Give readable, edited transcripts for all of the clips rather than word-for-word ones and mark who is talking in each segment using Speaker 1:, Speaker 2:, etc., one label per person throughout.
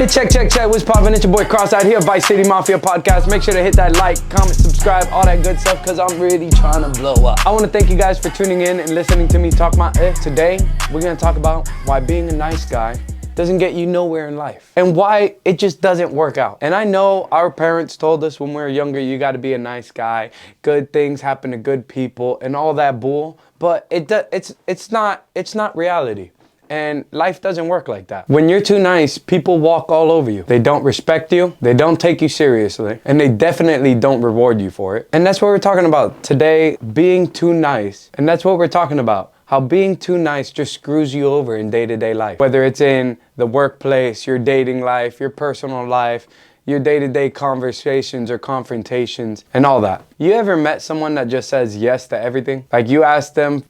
Speaker 1: Mighty check. What's poppin'? It's your boy Cross out here, Vice City Mafia podcast. Make sure to hit that like, comment, subscribe, all that good stuff, because I'm really trying to blow up. I want to thank you guys for tuning in and listening to me talk my Today, we're going to talk about why being a nice guy doesn't get you nowhere in life and why it just doesn't work out. And I know our parents told us when we were younger, you got to be a nice guy, good things happen to good people and all that bull, but it's not reality. And life doesn't work like that. When you're too nice, people walk all over you. They don't respect you, they don't take you seriously, and they definitely don't reward you for it. And that's what we're talking about today, being too nice. And that's what we're talking about. How being too nice just screws you over in day-to-day life. Whether it's in the workplace, your dating life, your personal life, your day-to-day conversations or confrontations and all that. You ever met someone that just says yes to everything? Like you ask them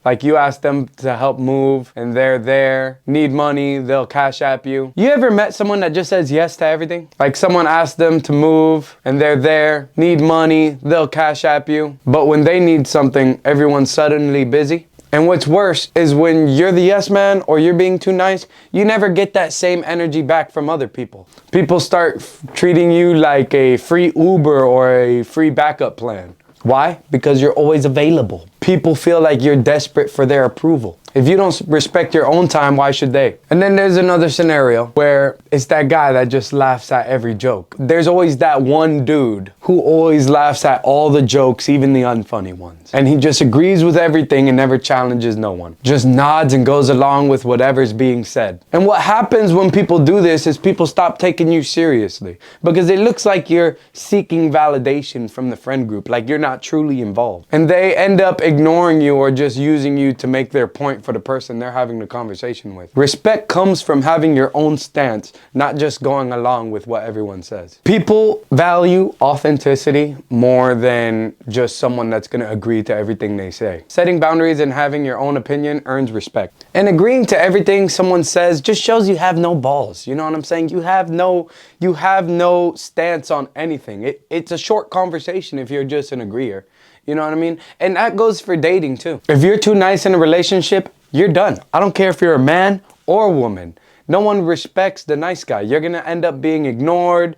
Speaker 1: to help move and they're there, need money, they'll cash app you. You ever met someone that just says yes to everything? Like someone asked them to move and they're there, need money, they'll cash app you. But when they need something, everyone's suddenly busy. And what's worse is when you're the yes man or you're being too nice, you never get that same energy back from other people. People start treating you like a free Uber or a free backup plan. Why? Because you're always available. People feel like you're desperate for their approval. If you don't respect your own time, why should they? And then there's another scenario where it's that guy that just laughs at every joke. There's always that one dude who always laughs at all the jokes, even the unfunny ones. And he just agrees with everything and never challenges no one. Just nods and goes along with whatever's being said. And what happens when people do this is people stop taking you seriously because it looks like you're seeking validation from the friend group, like you're not truly involved. And they end up ignoring you or just using you to make their point for the person they're having the conversation with. Respect comes from having your own stance, not just going along with what everyone says. People value authenticity more than just someone that's going to agree to everything they say. Setting boundaries and having your own opinion earns respect. And agreeing to everything someone says just shows you have no balls. You know what I'm saying? You have no stance on anything. It's a short conversation if you're just an agreeer. You know what I mean? And that goes for dating too. If you're too nice in a relationship, you're done. I don't care if you're a man or a woman. No one respects the nice guy. You're gonna end up being ignored,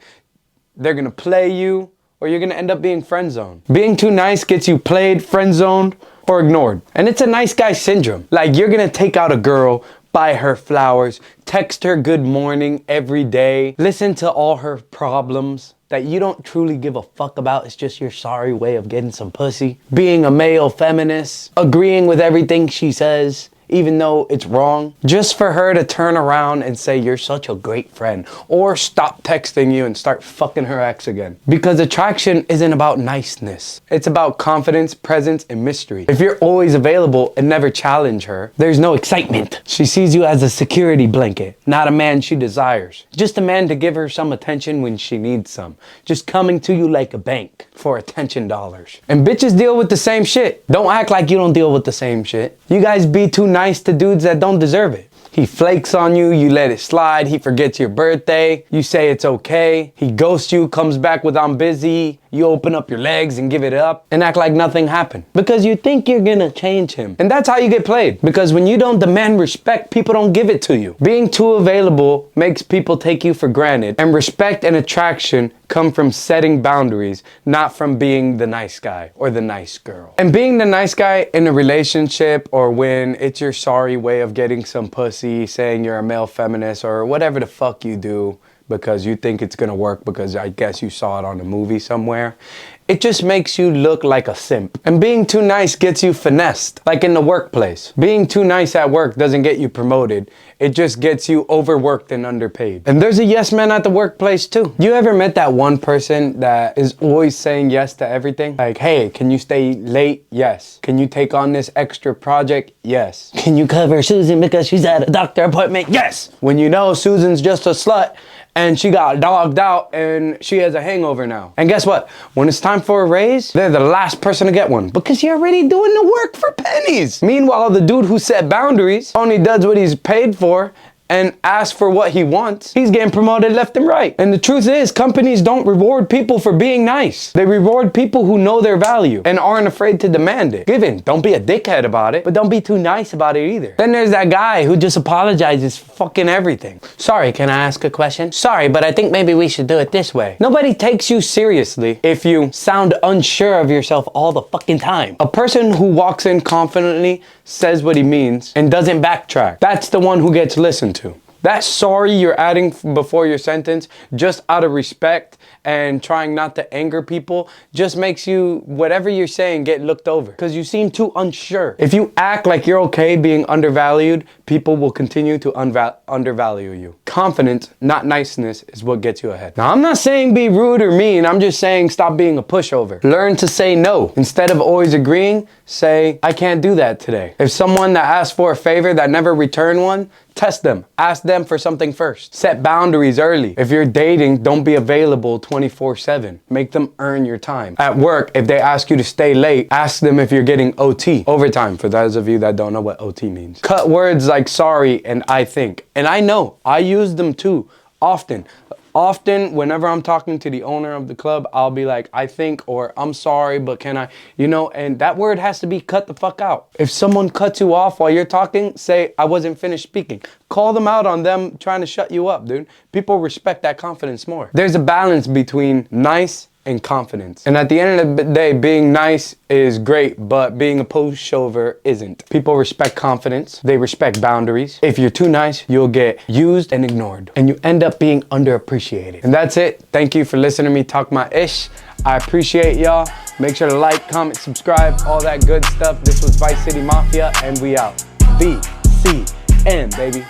Speaker 1: they're gonna play you, or you're gonna end up being friend zoned. Being too nice gets you played, friend zoned, or ignored. And it's a nice guy syndrome. Like you're gonna take out a girl, buy her flowers, text her good morning every day, listen to all her problems that you don't truly give a fuck about. It's just your sorry way of getting some pussy. Being a male feminist, agreeing with everything she says, even though it's wrong, just for her to turn around and say you're such a great friend, or stop texting you and start fucking her ex again. Because attraction isn't about niceness. It's about confidence, presence, and mystery. If you're always available and never challenge her, there's no excitement. She sees you as a security blanket, not a man she desires. Just a man to give her some attention when she needs some. Just coming to you like a bank for attention dollars. And bitches deal with the same shit. Don't act like you don't deal with the same shit. You guys be too nice to dudes that don't deserve it. He flakes on you, you let it slide, he forgets your birthday, you say it's okay, he ghosts you, comes back with I'm busy, you open up your legs and give it up and act like nothing happened because you think you're gonna change him. And that's how you get played, because when you don't demand respect, people don't give it to you. Being too available makes people take you for granted, and respect and attraction come from setting boundaries, not from being the nice guy or the nice girl. And being the nice guy in a relationship, or when it's your sorry way of getting some pussy, saying you're a male feminist or whatever the fuck you do because you think it's gonna work because I guess you saw it on a movie somewhere, it just makes you look like a simp. And being too nice gets you finessed, like in the workplace. Being too nice at work doesn't get you promoted. It just gets you overworked and underpaid. And there's a yes man at the workplace too. You ever met that one person that is always saying yes to everything? Like, hey, can you stay late? Yes. Can you take on this extra project? Yes. Can you cover Susan because she's at a doctor appointment? Yes. When you know Susan's just a slut and she got dogged out and she has a hangover now. And guess what? When it's time for a raise, they're the last person to get one because you're already doing the work for pennies. Meanwhile, the dude who set boundaries only does what he's paid for and asks for what he wants, he's getting promoted left and right. And the truth is, companies don't reward people for being nice. They reward people who know their value and aren't afraid to demand it. Given, don't be a dickhead about it, but don't be too nice about it either. Then there's that guy who just apologizes for fucking everything. Sorry, can I ask a question? Sorry, but I think maybe we should do it this way. Nobody takes you seriously if you sound unsure of yourself all the fucking time. A person who walks in confidently, says what he means, and doesn't backtrack, that's the one who gets listened to. That sorry you're adding before your sentence, just out of respect and trying not to anger people, just makes you, whatever you're saying, get looked over. Because you seem too unsure. If you act like you're okay being undervalued, people will continue to undervalue you. Confidence, not niceness, is what gets you ahead. Now, I'm not saying be rude or mean. I'm just saying stop being a pushover. Learn to say no. Instead of always agreeing, say, I can't do that today. If someone that asks for a favor that never returned one, test them. Ask them for something first. Set boundaries early. If you're dating, don't be available 24/7. Make them earn your time. At work, if they ask you to stay late, ask them if you're getting OT. Overtime, for those of you that don't know what OT means. Cut words like sorry and I think. And I know, I use them too, often. Often, whenever I'm talking to the owner of the club, I'll be like, I think, or I'm sorry, but can I, and that word has to be cut the fuck out. If someone cuts you off while you're talking, say, I wasn't finished speaking. Call them out on them trying to shut you up, dude. People respect that confidence more. There's a balance between nice and confidence. And at the end of the day, being nice is great, but being a pushover isn't. People respect confidence. They respect boundaries. If you're too nice, you'll get used and ignored, and you end up being underappreciated. And that's it. Thank you for listening to me talk my ish. I appreciate y'all. Make sure to like, comment, subscribe, all that good stuff. This was Vice City Mafia, and we out. VCN, baby.